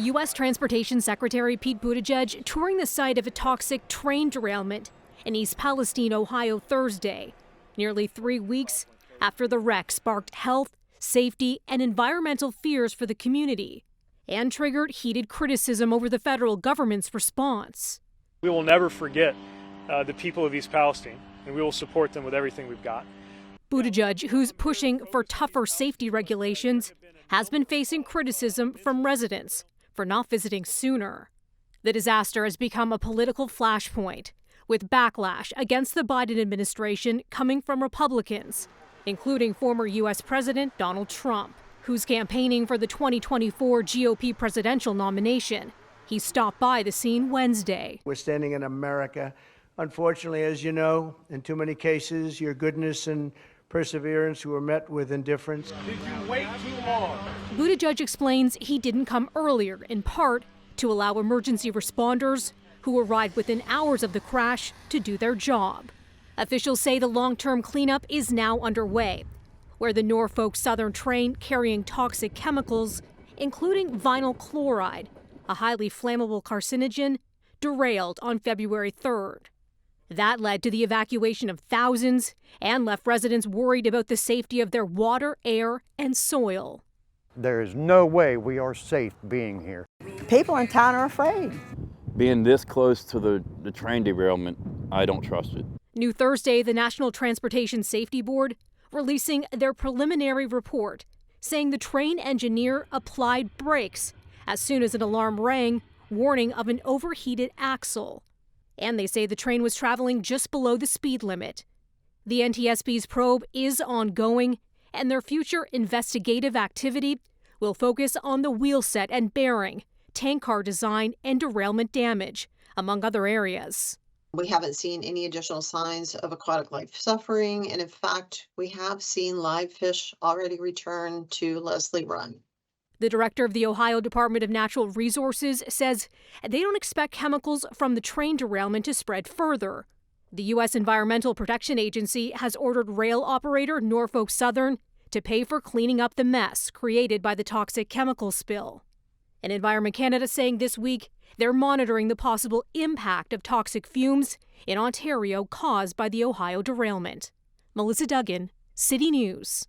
U.S. Transportation Secretary Pete Buttigieg touring the site of a toxic train derailment in East Palestine, Ohio, Thursday, nearly 3 weeks after the wreck sparked health, safety, and environmental fears for the community and triggered heated criticism over the federal government's response. We will never forget the people of East Palestine, and we will support them with everything we've got. Buttigieg, who's pushing for tougher safety regulations, has been facing criticism from residents for not visiting sooner. The disaster has become a political flashpoint, with backlash against the Biden administration coming from Republicans, including former U.S. President Donald Trump, who's campaigning for the 2024 GOP presidential nomination. He stopped by the scene Wednesday. We're standing in America. Unfortunately, as you know, in too many cases, your goodness and perseverance were met with indifference. Did you wait too long? Buttigieg explains he didn't come earlier, in part to allow emergency responders who arrived within hours of the crash to do their job. Officials say the long-term cleanup is now underway, where the Norfolk Southern train carrying toxic chemicals, including vinyl chloride, a highly flammable carcinogen, derailed on February 3rd. That led to the evacuation of thousands and left residents worried about the safety of their water, air, and soil. There is no way we are safe being here. People in town are afraid. Being this close to the train derailment, I don't trust it. New Thursday, the National Transportation Safety Board releasing their preliminary report, saying the train engineer applied brakes as soon as an alarm rang, warning of an overheated axle. And they say the train was traveling just below the speed limit. The NTSB's probe is ongoing, and their future investigative activity will focus on the wheel set and bearing, tank car design, and derailment damage, among other areas. We haven't seen any additional signs of aquatic life suffering, and in fact, we have seen live fish already return to Leslie Run. The director of the Ohio Department of Natural Resources says they don't expect chemicals from the train derailment to spread further. The U.S. Environmental Protection Agency has ordered rail operator Norfolk Southern to pay for cleaning up the mess created by the toxic chemical spill. And Environment Canada saying this week they're monitoring the possible impact of toxic fumes in Ontario caused by the Ohio derailment. Melissa Duggan, City News.